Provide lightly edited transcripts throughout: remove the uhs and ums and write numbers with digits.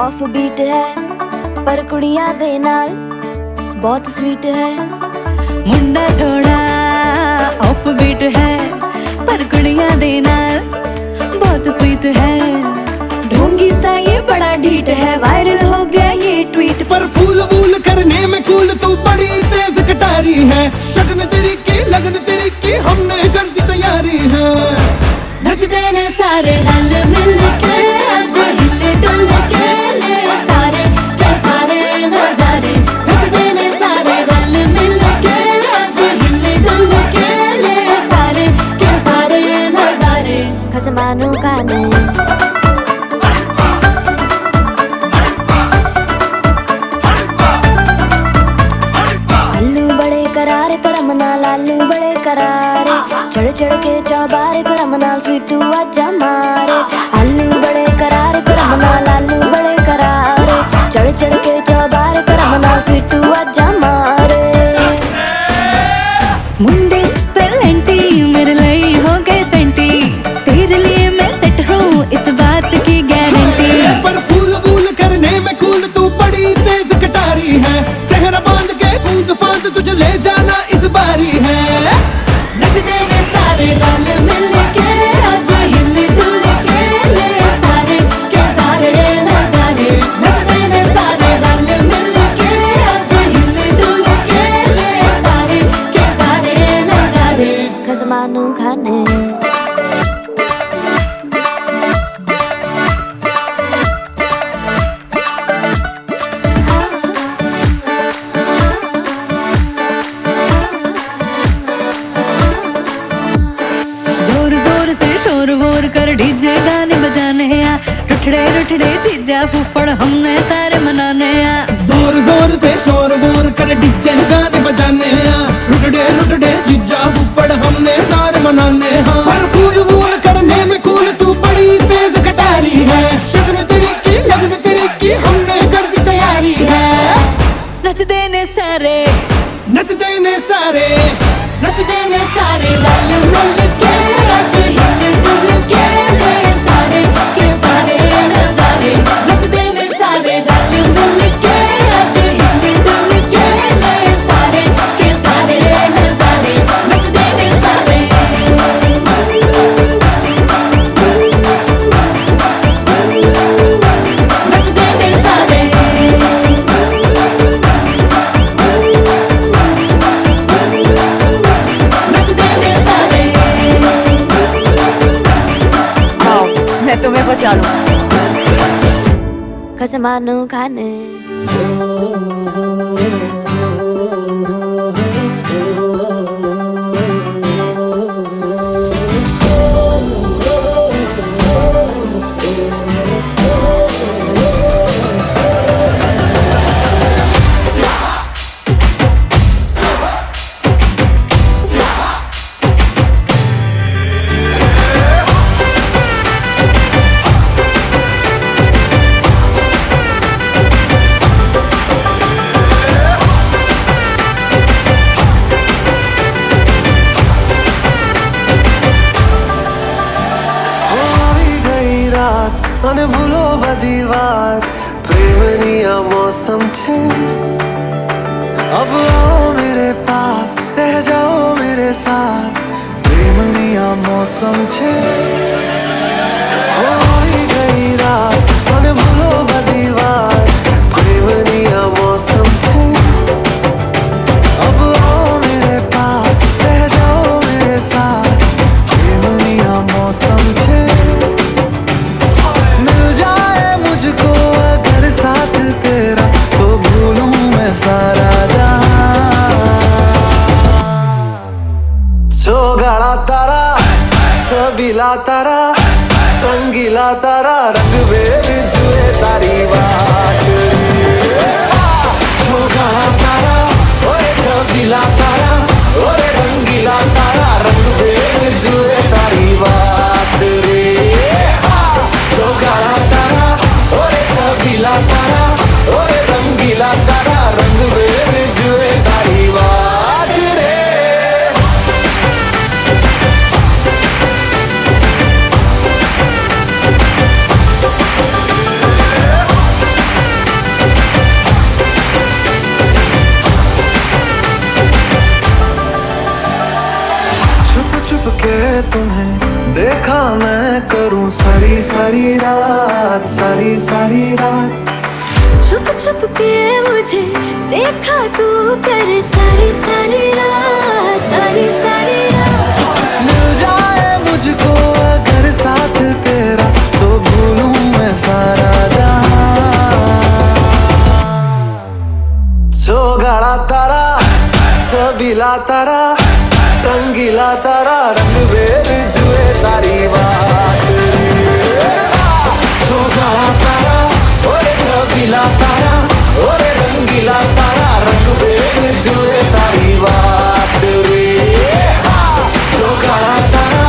Off beat है पर कुड़ियां दे नाल बहुत स्वीट है। मुंडा थोड़ा ऑफ बीट है पर कुड़ियां दे नाल बहुत स्वीट है। ढोंगी सा ये बड़ा ढीठ है, वायरल हो गया ये ट्वीट। पर फूल वूल करने में कूल तू बड़ी तेज कटारी है। शगन तेरी की लगन तेरी की हमने कर दी तैयारी है। नचते ने सारे रल मिल के आज हिले डुल के ले सारे के सारे नजारे। नचते ने सारे रल मिल के आज हिले डुल के ले सारे के सारे नजारे। खसमानू खाने लालू बड़े करारे, चढ़ चढ़ के चौबारे करम नाल स्वीटू आजा मारे। आलू बड़े करारे करम नाल लालू बड़े करारे, चढ़ चढ़ के चौबारे करम नाल स्वीटू आजा मारे। मुंडे पेलेंटी मेरे लिए हो गए सेंटी, तेरे लिए मैं सेट हूँ इस बात की गारंटी। पर फूल वूल करने में कूल तू बड़ी तेज कटारी है। सहरा बांध के कूद फांद तुझे ले जाना इस बारी है। नचते ने सारे रल मिल के आज हिल डुल के ले सारे के सारे नजारे। नचते ने सारे रल मिल के आज हिल डुल के ले सारे के सारे नजारे। खसमानू खाने कर डीजे गाने बजाने आ, रुठड़े रुठड़े चीजा फुफड़ हमने सारे मनाने आ। जोर जोर से शोर वोर कर डीजे गाने बजाने आ, रुठड़े रुठड़े चीजा फुफड़ हमने सारे मनाने हैं। पर फूल वूल करने में कूल तू बड़ी तेज कटारी है। शगन तेरी की लगन तेरी की हमने कर दी तैयारी है। नचते ने सारे नचते ने सारे नचते ने सारे रल मिल के आज हिल डुल के ले सारे के सारे नजारे। नचते ने सारे रल मिल के आज हिल डुल के ले सारे के सारे नजारे। नचते ने सारे नचते ने सारे मैं तुम्हें बचा लूं। खसमानू खाने અને ભૂલો બધી વાત પ્રેમની આ मौसम છે। अब आओ मेरे पास रह जाओ मेरे साथ प्रेमनी आ मौसम છે। होई गई रात અને ભૂલો બધી વાત प्रेमनी आ मौसम છે। अब आओ मेरे पास रह जाओ मेरे साथ प्रेमनी आ मौसम છે। मुझको अगर साथ तेरा तो भूलूं मैं सारा जहां। चौगाड़ा तारा छबीला तारा रंगीला तारा रंग बेर जुए तारी बात। चौगाड़ा तारा ओए छबीला तारा ओरे रंगीला तारा रंग बेर जुए तारी बात रे। चौगाड़ा तारा ओरे छबीला तारा ओरे रंगीला तारा रंग बेर जुए तारी बात रे। करूं सारी सारी रात, सारी सारी रात। छुप छुप के मुझे देखा तू कर सारी सारी रात, सारी सारी रात। मिल जाए मुझको अगर साथ तेरा तो भूलूं मैं सारा जहां। चौगाड़ा तारा, चबीला तारा, रंगीला तारा, रंग बेर जुए तारी बात। चौगाड़ा तारा, ओरे चबीला तारा, ओरे रंगीला तारा, रंग बेर जुए तारी बात रे। चौगाड़ा तारा,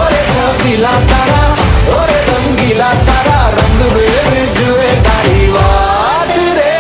ओरे चबीला तारा, ओरे रंगीला तारा, रंग बेर जुए तारी बात रे।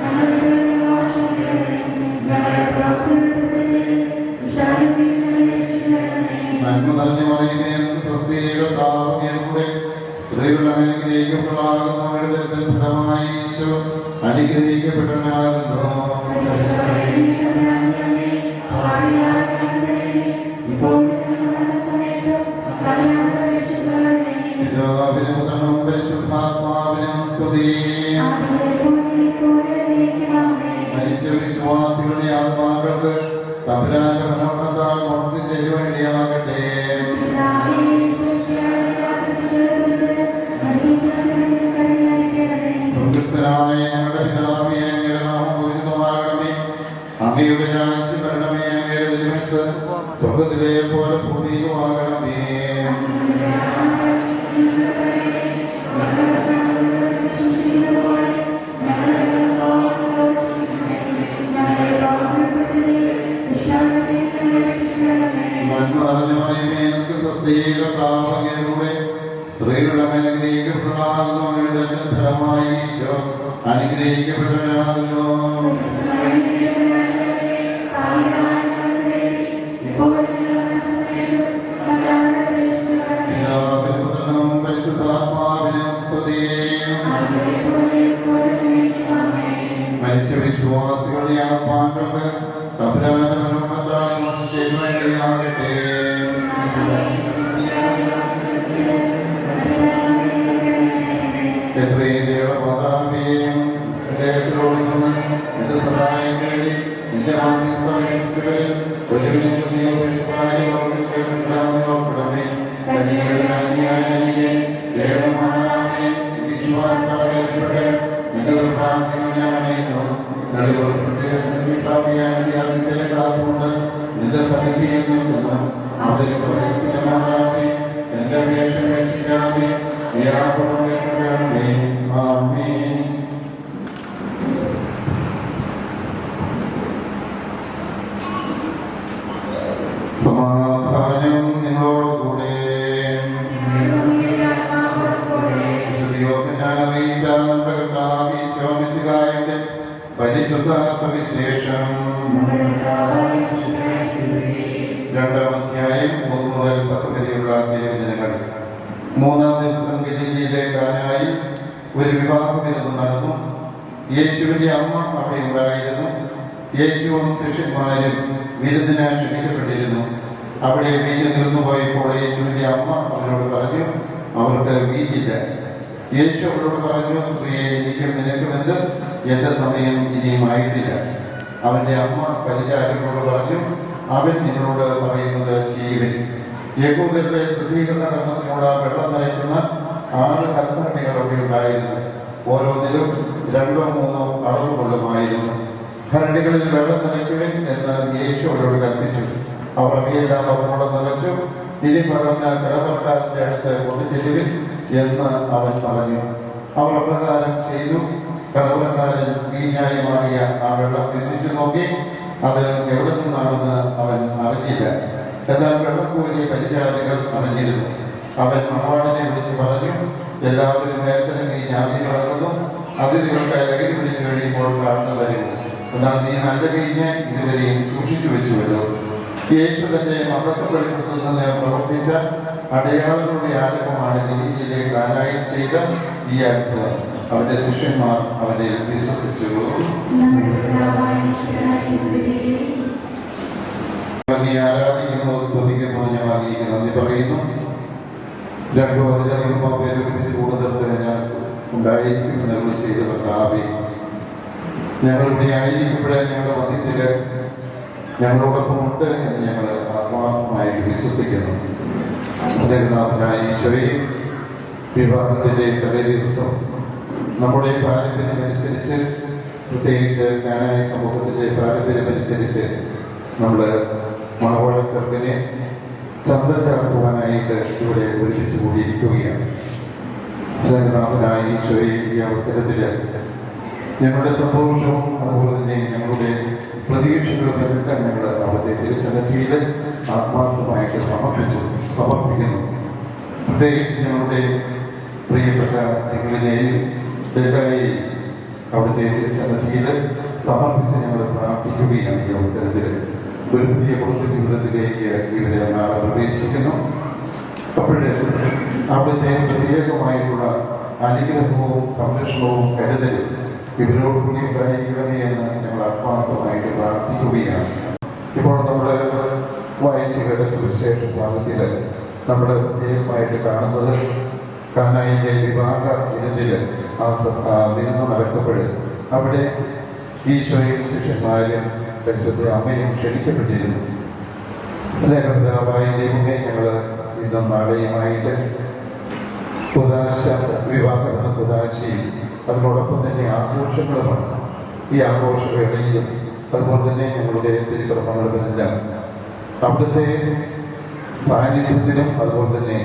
Thank you. നിറഞ്ഞ മറിയമേ സ്വസ്തിയുടെ സ്ത്രീകളുടെ അനുഗ്രഹിക്കപ്പെടാകുന്നവരുടെ ഫലമായി ഈശോ അനുഗ്രഹിക്കപ്പെട്ടവനാകുന്നു. പിതാവിനും പുത്രനും പരിശുദ്ധാത്മാവിനും സ്തുതി. മരിച്ച വിശ്വാസികളുടെ ആത്മാക്കൾക്ക് തമ്പുരാന്റെ മനോഹരത്താൽ മോക്ഷത്തിന് വേണ്ടിയാകട്ടെ. സ്വർഗ്ഗസ്ഥനായ ഞങ്ങളുടെ പിതാവേ, അങ്ങയുടെ നാമം പൂജിതമാകണമേ. അങ്ങയുടെ രാജ്യം വരണമേ. അങ്ങയുടെ തിരുമനസ്സ് സ്വർഗ്ഗത്തിലെ പോലെ ഭൂമിയിലുമാകണമേ. സ്ത്രീകളുടെ അനുഗ്രഹിക്കപ്പെടാകുന്നു ഫലമായി ഈശോ അനുഗ്രഹിക്കപ്പെട്ടവനാകുന്നു. പിതാവിനും പുത്രനും പരിശുദ്ധാത്മാവിനും സ്തുതി. മരിച്ച വിശ്വാസികളുടെ ആത്മാക്കൾക്ക് തമ്പുരാന്റെ മനോഹരത്താൽ മോക്ഷത്തിന് വേണ്ടിയാകട്ടെ. എത്രയേറെ മാതാവിനെയും എന്റെ സഹായം നേടി നിന്റെ മാധ്യസ്ഥകളിൽ നിന്റെ സന്നിധിയിൽ നിന്നും മാതാവി എന്റെ വേഷം രക്ഷിക്കാതെ സമാധാനം നിങ്ങളോടുകൂടെ. പരിശുദ്ധ സുവിശേഷം 2-ാം അധ്യായം 1 മുതൽ 10 വരെയുള്ള തിരുവചനങ്ങൾ. 3-ാം ദിവസം ഗലീലയിലെ കാനായിൽ ഒരു വിവാഹവിരുന്ന് നടന്നു. യേശുവിന്റെ അമ്മ അവിടെ ഉണ്ടായിരുന്നു. യേശുവും ശിഷ്യന്മാരും വിരുന്നിന് ക്ഷണിക്കപ്പെട്ടിരുന്നു. അവിടെ വീഞ്ഞ് തീർന്നു പോയപ്പോൾ യേശുവിന്റെ അമ്മ അവരോട് പറഞ്ഞു, അവർക്ക് വീഞ്ഞില്ല. യേശു അവരോട് പറഞ്ഞു, സ്ത്രീയെ, എനിക്കും നിനക്കുമെന്ന് എന്റെ സമയം ഇനിയും ആയിട്ടില്ല. അവന്റെ അമ്മ പരിചാരകരോട് പറഞ്ഞു, അവൻ നിങ്ങളോട് പറയുന്നത് ചെയ്യുവിൻ. യഹൂദരുടെ ശുദ്ധീകരണ കർമ്മത്തിനോട് വെള്ളം നനയ്ക്കുന്ന 6 കൽഭരണികൾ അവിടെ ഉണ്ടായിരുന്നു. ഓരോന്നിലും 2-3 അളവ് കൊള്ളുമായിരുന്നു. ഭരണികളിൽ വെള്ളം നനയ്ക്കുവിൻ എന്ന് യേശു അവരോട് കൽപ്പിച്ചു. അവർ അവയെല്ലാം അവരോട് നിറച്ചു. ഇനി പകർന്ന് കലവറക്കാരന്റെ അടുത്ത് കൊണ്ടുചെല്ലുവിൻ എന്ന് അവൻ പറഞ്ഞു. അവർ അപ്രകാരം ചെയ്തു. കലവറക്കാരൻ വീഞ്ഞായി മാറിയ ആ വെള്ളം രുചിച്ചു നോക്കി. അത് എവിടെ നിന്നാണെന്ന് അവൻ അറിഞ്ഞില്ല. എന്നാൽ വെള്ളക്കൂലി പരിചാരികൾ അറിഞ്ഞിരുന്നു. അവൻ മണവാളിനെ വിളിച്ച് പറഞ്ഞു, എല്ലാവരും നേരത്തെ വീഞ്ഞ് ആദ്യം വളർന്നു. അതിഥികൾക്ക് ലഹരി പിടിച്ചു കഴിയുമ്പോൾ കാണുന്ന തരും. എന്നാൽ നീ നല്ല വീഞ്ഞ് ഇതുവരെയും സൂക്ഷിച്ചു വെച്ചുവല്ലോ. യേശു തന്റെ മഹത്വം വെളിപ്പെടുത്തുന്നതിന് പ്രവർത്തിച്ച അടയാളങ്ങളുടെ ആരംഭമാണ് ഗലീലയിലെ കാനായിൽ ചെയ്ത ഈ അത്ഭുതം. അവന്റെ ശിഷ്യന്മാർ അവനെ വിശ്വസിച്ചു. ആരാധിക്കുന്നു, സ്തുതിക്കുന്നു, ഞാൻ അങ്ങേക്ക് നന്ദി പറയുന്നു. 2-10 പേര് ഒരുമിച്ച് കൂടുതൽ ഞാൻ ഉണ്ടായിരിക്കുമെന്ന് അരുളി ചെയ്ത കർത്താവേ, ഞങ്ങളിവിടെ ആയിരിക്കുമ്പോഴേ ഞങ്ങളുടെ മധ്യത്തില് ഞങ്ങളോടൊപ്പം ഉണ്ട് എന്ന് ഞങ്ങൾ ആത്മാർത്ഥമായിട്ട് വിശ്വസിക്കുന്നു. സ്നേഹനാഥനായ ഈശോയെ, വിവാഹത്തിന്റെ തലേ ദിവസം നമ്മുടെ പാരമ്പര്യമനുസരിച്ച്, പ്രത്യേകിച്ച് കാനായ സമൂഹത്തിന്റെ പാരമ്പര്യമനുസരിച്ച് നമ്മൾ മണവാള ചെറുക്കനെ ചന്തം ചാർത്തുവാനായിട്ട് ഇവിടെ ഒരുമിച്ച് കൂടിയിരിക്കുകയാണ്. സ്നേഹനാഥനായ ഈശോയെ, ഈ അവസരത്തിൽ ഞങ്ങളുടെ സന്തോഷവും അതുപോലെ തന്നെ ഞങ്ങളുടെ പ്രതീക്ഷകളൊക്കെ ഞങ്ങൾ അവിടുത്തെ തിരുസന്നിധിയിൽ ആത്മാർത്ഥമായിട്ട് സമർപ്പിക്കുന്നു. പ്രത്യേകിച്ച് ഞങ്ങളുടെ പ്രിയപ്പെട്ട നിങ്ങളിലെയും ഡേറ്റായി അവിടുത്തെ തിരുസന്നിധിയിൽ സമർപ്പിച്ച് ഞങ്ങൾ പ്രാർത്ഥിക്കുകയാണ്. ഈ അവസരത്തിൽ ഒരു പുതിയ കുടുംബ ജീവിതത്തിലേക്ക് ഇവരെ നാളെ പ്രവേശിക്കുന്നു. അപ്പോഴേ അവിടുത്തെ പ്രത്യേകമായിട്ടുള്ള അനുഗ്രഹവും സംരക്ഷണവും കരുതലും ഇവരോടുകൂടി ഉണ്ടായിരിക്കണമേ എന്ന് ഞങ്ങൾ ആത്മാർത്ഥമായിട്ട് പ്രാർത്ഥിക്കുകയാണ്. ഇപ്പോൾ നമ്മൾ വായിച്ചു കേട്ട സുവിശേഷ ഭാഗത്തിൽ നമ്മൾ പ്രത്യേകമായിട്ട് കാണുന്നത് കാനായിലെ വിവാഹ വിരുന്നിൽ വിരുന്ന് നടക്കുമ്പോൾ അവിടെ ഈശോയും ശിഷ്യന്മാരും പരിശുദ്ധ അമ്മയും ക്ഷണിക്കപ്പെട്ടിരുന്നു. സ്നേഹപിതാവായ ദൈവമേ, ഞങ്ങൾ ഇന്നും നാളെയുമായിട്ട് കുദാശ വിവാഹം എന്ന കുദാശയും അതിനോടൊപ്പം തന്നെ ആഘോഷങ്ങളുമാണ്. ഈ ആഘോഷവേളയിലും അതുപോലെ തന്നെ ഞങ്ങളുടെ തിരുക്കർമ്മങ്ങളിലെല്ലാം അവിടുത്തെ സാന്നിധ്യത്തിലും അതുപോലെ തന്നെ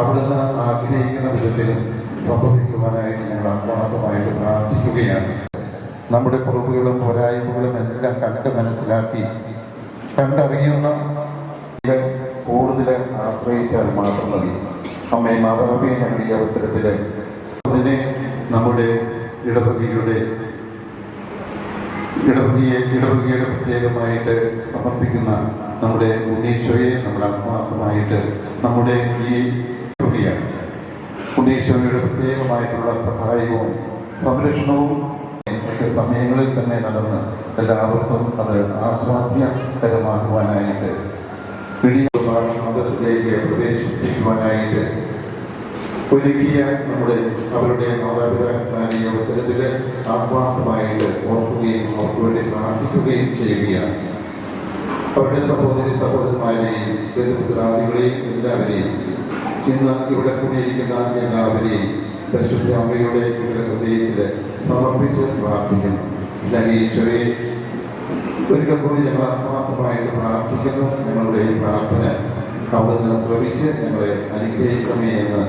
അവിടുന്ന് ആഗ്രഹിക്കുന്ന വിധത്തിലും സംഭവിക്കുവാനായിട്ട് ഞങ്ങൾ ആത്മാർത്ഥമായിട്ട് പ്രാർത്ഥിക്കുകയാണ്. നമ്മുടെ കുറവുകളും പോരായ്മകളും എല്ലാം കണ്ട് മനസ്സിലാക്കി കണ്ടറിയുന്ന കൂടുതൽ ആശ്രയിച്ചാൽ മാത്രം മതി. അമ്മയെ മാതാപിയെ ഞങ്ങൾ ഈ അവസരത്തിൽ അതിനെ നമ്മുടെ ഇടവകയുടെ പ്രത്യേകമായിട്ട് സമർപ്പിക്കുന്ന നമ്മുടെ ഉണ്ണീശോയെ നമ്മൾ ആത്മാർത്ഥമായിട്ട് നമ്മുടെ ഈ ഉണ്ണീശോയുടെ പ്രത്യേകമായിട്ടുള്ള സഹായവും സംരക്ഷണവും സമയങ്ങളിൽ തന്നെ നടന്ന് എല്ലാവർക്കും അത് ആസ്വാദ്യകരമാക്കുവാനായിട്ട് മതത്തിലേക്ക് പ്രവേശിപ്പിക്കുവാനായിട്ട് ഒരുക്കിയ അവരുടെ മാതാപിതാക്കന്മാരെ ഈ അവസരത്തിൽ ആത്മാർത്ഥമായിട്ട് ഓർക്കുകയും അവർക്ക് വേണ്ടി പ്രാർത്ഥിക്കുകയും ചെയ്യുകയാണ്. അവരുടെ സഹോദരന്മാരെയും ബന്ധുമിത്രാദികളെയും എല്ലാവരെയും ഇന്ന് ഇവിടെ കൂടിയിരിക്കുന്ന എല്ലാവരെയും പരിശുദ്ധ അമ്മയുടെ ഹൃദയത്തിൽ സമർപ്പിച്ച് പ്രാർത്ഥിക്കുന്നു. ഈശോയെ ഒരിക്കൽ കൂടി ഞങ്ങൾ ആത്മാർത്ഥമായിട്ട് പ്രാർത്ഥിക്കുന്നു. ഞങ്ങളുടെ ഈ പ്രാർത്ഥന അവിടുന്ന് ശ്രമിച്ച് ഞങ്ങളെ അനുഗ്രഹിക്കണമേ എന്ന്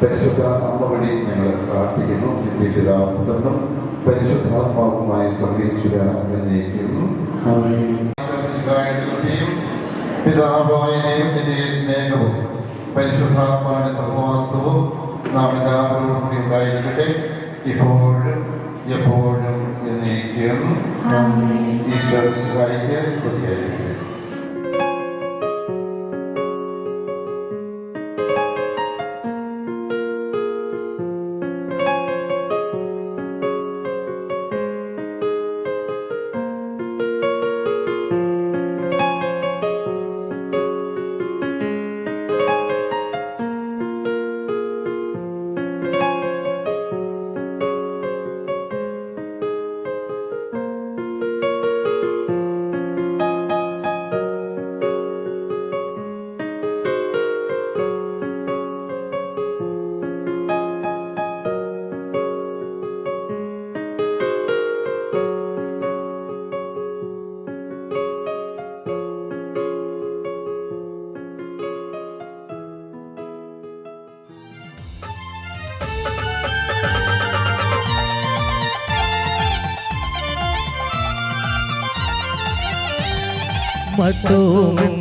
പരിശുദ്ധ അമ്മ വഴി ഞങ്ങൾ പ്രാർത്ഥിക്കുന്നു. പിതാവും പരിശുദ്ധാത്മാവുമായി സംരക്ഷിക്കുന്നു. പിതാവായ ദൈവത്തിന്റെ സ്നേഹവും പരിശുദ്ധാത്മാവിന്റെ സഹവാസവും നാം എല്ലാവരോടും കൂടി ഉണ്ടായിരിക്കട്ടെ, ഇപ്പോഴും എപ്പോഴും എന്നേക്കും. ഈശോ സഹായിക്ക് സ്തുതിയായിരിക്കട്ടെ.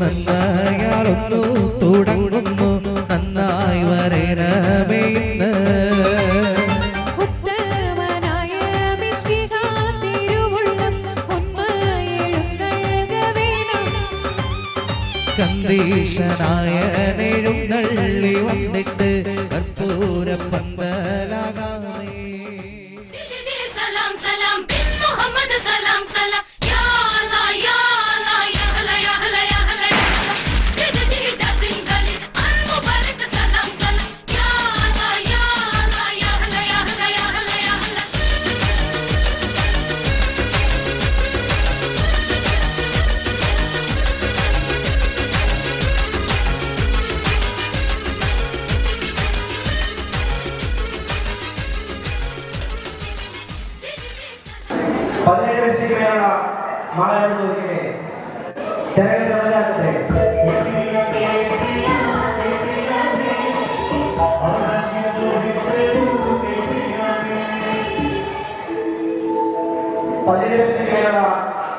മറ്റോമെന്നയാളൊന്നു തുടങ്ങുന്നു നന്നായി വരേനമേന്ന് കന്തീശനായ നെഴുന്നള്ളി വന്നിട്ട് കർപ്പൂര പന്തലാകാമേ. മാളയോട് ചോദിക്കട്ടെ, ചെറുകിട സമാജാക്കട്ടെ.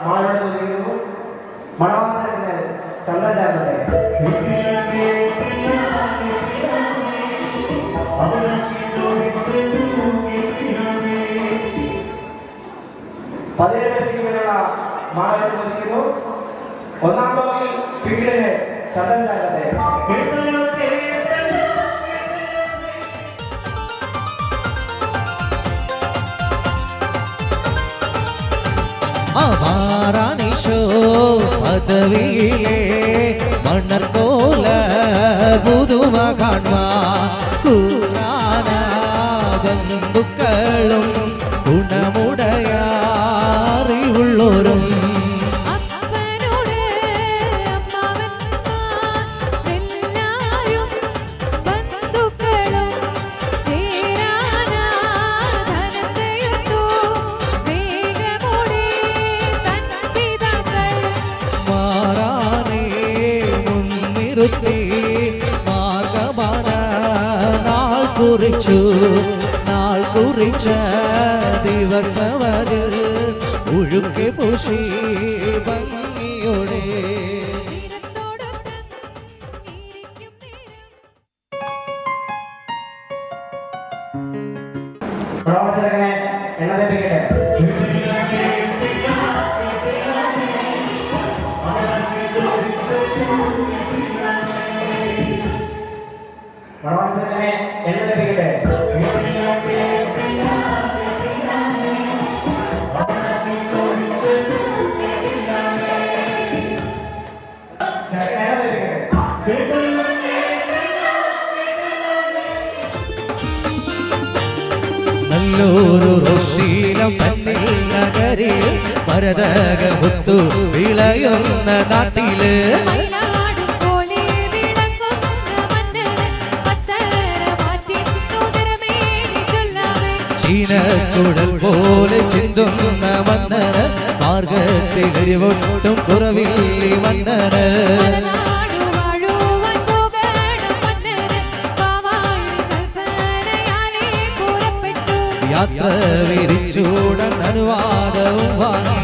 മാളയോട് ചോദിക്കുന്നു, മണവാസത്തിന് ചന്ദ്രനാകട്ടെ. മാളയോട് ചോദിക്കുന്നു, ഒന്നാം ചന്ദ്രനാകട്ടെ. അവാറാനിശോ പദവിയിലെ മണ്ണർക്കോല പുതുമ കാണുവാൻ കൂറാന ബന്ധുക്കളും ഗുണമുടയ അറിവുള്ളോരും അപ്പനോട് അമ്മാവന്മാരെല്ലാരും ബന്ധുക്കളും ധനത്തെയൊത്തു വേഗമോടെ തൻ പിതാക്കൾ മാറാനേ മുൻനിറുത്തി മാർഗമാന നാൾ കുറിച്ച ദിവസമതിൽ ഒഴുക്കെ പൂശി ഭംഗിയോടെ ക്ഷീരത്തോടൊപ്പം ഇരിക്കും നേരം പ്രവാചകനെ എണ്ണ തെറ്റിക്കട്ടെ. പ്രവാചകനെ എണ്ണ തെറ്റിക്കട്ടെ. നല്ലൊരു ഋഷീലം മണ്ണിൽ നഗരി മരതകമുത്തു വിളയുന്ന നാട്ടില് മയിലാടും പോലെ വിളങ്ങുന്ന മന്നരൻ പത്തര മാറ്റി നൂതനമേനി ചൊല്ലാമേ ചീനക്കുടൽ പോലെ ചിന്തുന്ന മന്നര് മാർഗത്തിൽ എരിവൊട്ടും കുറവില്ലി മന്നര് മലനാടു വാഴുവാൻ പോകണം മന്നരൻ പാവായി കൽപ്പനയാലേ പുറപ്പെട്ടു യാത്ര വിരിച്ചൂടൻ അനുവാദവും വാങ്ങി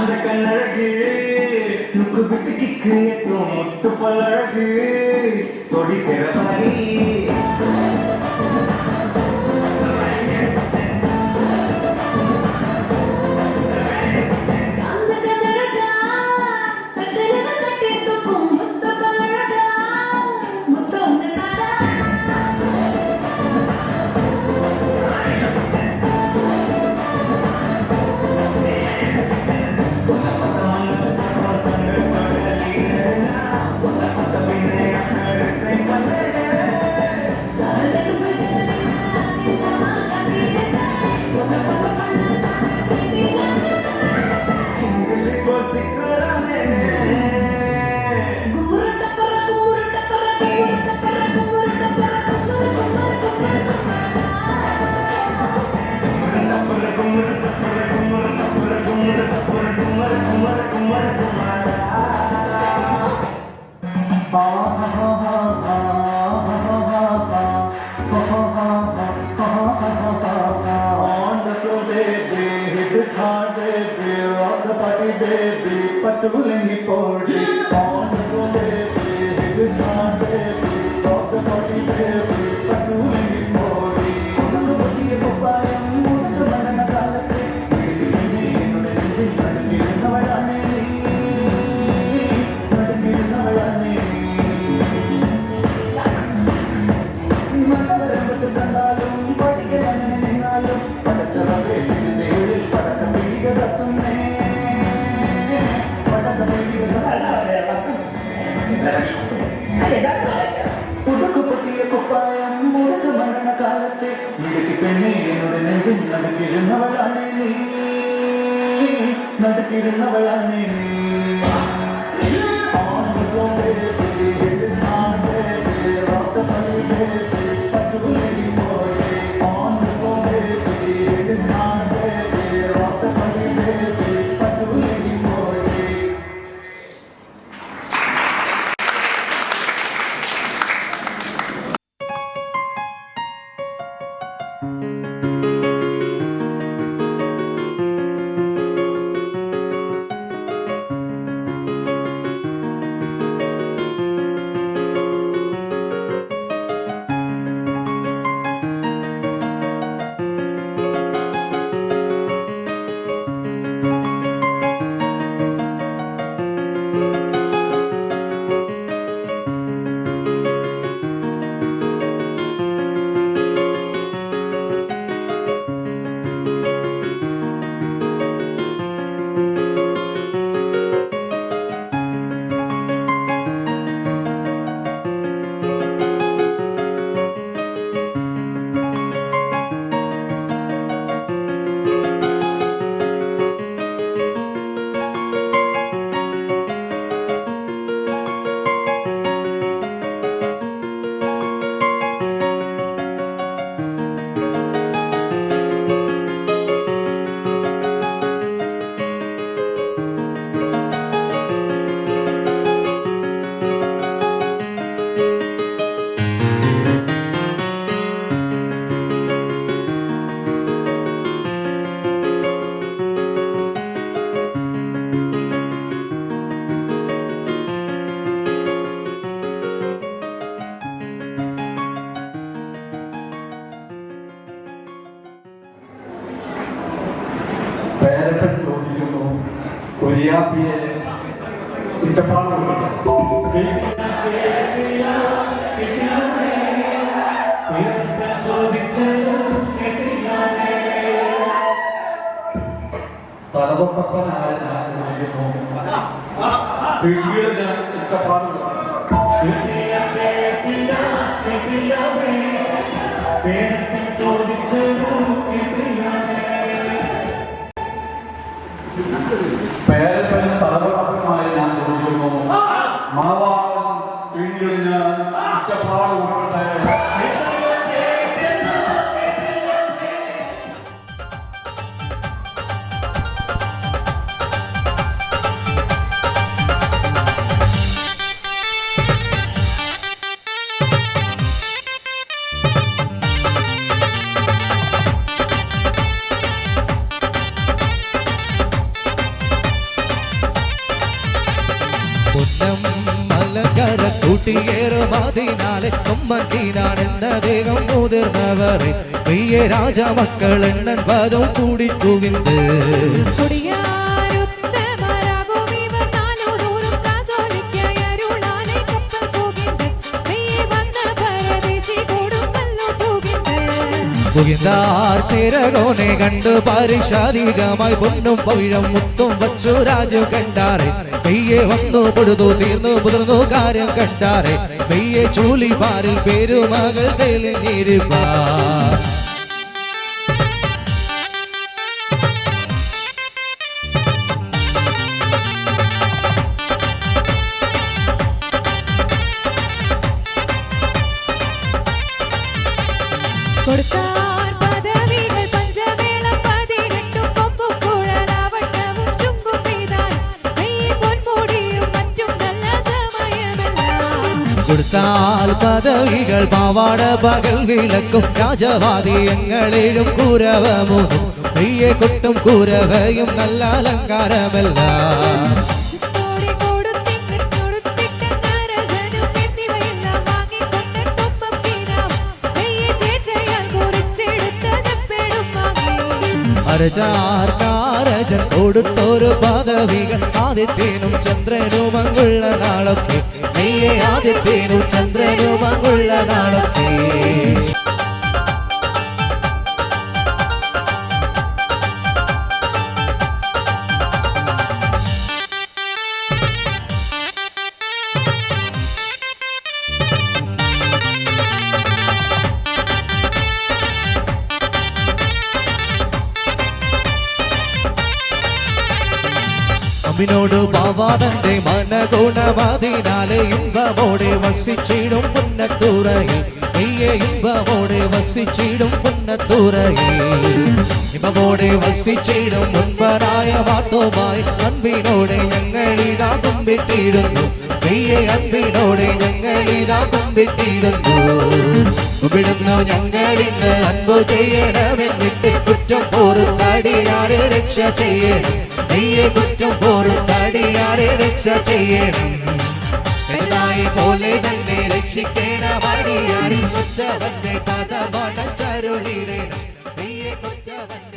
அந்த கண்ணழகு நுக்கு விட்டு கிக்கு எத்தும் முத்து பழகு சொடி சிறப்பாரி பட்டுலங்கி போடி பட்டுலங்கி போடி குப்பாயம் முழுக்க மரண காலத்தை நடுங்கிருந்தவளானே நடுங்கிருந்தவளானே மண்டபத்து கண்டாலும் படிக்க நின்னாலும் படச்சவே படக்க பிடிக்க தத்துமே ഉടുക്കുപൊട്ടിയ കുപ്പായം മുടുക്ക് മരണ കാലത്തെ ഇടുക്കി പെണ്ണെ എന്നോട് നെഞ്ചും നടുക്കിരുന്നവളാണ് നീ നടുക്കിരുന്നവളാണ് നീ പേരപ്പൻ ചോദിക്കുന്നു കുര്യാപ്പിയെ ഉച്ചപ്പാടുണ്ട് തലതൊട്ടപ്പനായ ഞാൻ ചോദിക്കുന്നു പിന്നീട് ഉച്ചപ്പാടുണ്ട് പേരപ്പന് തലതൊട്ടപ്പനായി ഞാൻ ചോദിക്കുന്നു മാവാളൻ പിന്നീട് ഉച്ചപ്പാട് കൊടുക്കട്ടെ. കൂട്ടിയേറും അതിനാലെ കൊമ്മന്തിനാൻ എന്ന വേഗം മുതിർന്നവരെ പെയ്യെ രാജമക്കൾ എണ്ണൻ പദം കൂടി തുകിന്ത് പുകിന്താർ ചിരകോനെ കണ്ടു പരിശാരികമായി പൊന്നും പവിഴം മുത്തും വച്ചു രാജു കണ്ടാറെ പെയ്യെ വന്നു പൊടുതു തീർന്നു മുതിർന്നു കാര്യം കണ്ടാറെ പെയ്യെ ചൂലി പാരിൽ പേരുമകൾ തെളിഞ്ഞിരുപ്പാ കൊടുത്താൽ പദവികൾ പാവാട പകൽ വിളക്കും രാജവാദിയങ്ങളേഴും കൂരവമൂന്നും പെയ്യെ കൊട്ടും കൂരവയും നല്ല അലങ്കാരമല്ല അരചാർക്കാരജൻ കൊടുത്തൊരു പദവികൾ ആദിത്യനും ചന്ദ്രനും അങ്ങുള്ള നാളൊക്കെ നെയ്യെ ആദിത്യനും ചന്ദ്രനും അങ്ങുള്ള നാളൊക്കെ അമ്മിനോട് ബാവാതന്റെ മനഗുണമതിനാലെ ഇമ്പമോടെ വസിച്ചിടും പുന്നത്തുറയിൽ നെയ്യെ ഇമ്പമോടെ വസിച്ചിടും പുന്നത്തുറയിൽ ഇമ്പമോടെ വസിച്ചിടും മുൻപനായ വാത്തോമായി അൻപിനോടെ ഞങ്ങളിതാ കുമ്പിട്ടിടുന്നു നെയ്യെ അൻപിനോടെ ഞങ്ങളിതാ കുമ്പിട്ടിടുന്നു കുമ്പിടുന്നു ഞങ്ങളിന്ന് അൻപു ചെയ്യണമെന്നിട്ട് കുറ്റം പോറുത്തടിയാരെ രക്ഷ ചെയ്യണം നെയ്യെ കുറ്റം പോറുത്തടിയാരെ രക്ഷ ചെയ്യണം എന്നായി പോലെ തന്നെ രക്ഷിക്കണം അടിയാരി കുറ്റവന്റെ പദമടച്ചരുളിടണം നെയ്യെ കുറ്റവന്റെ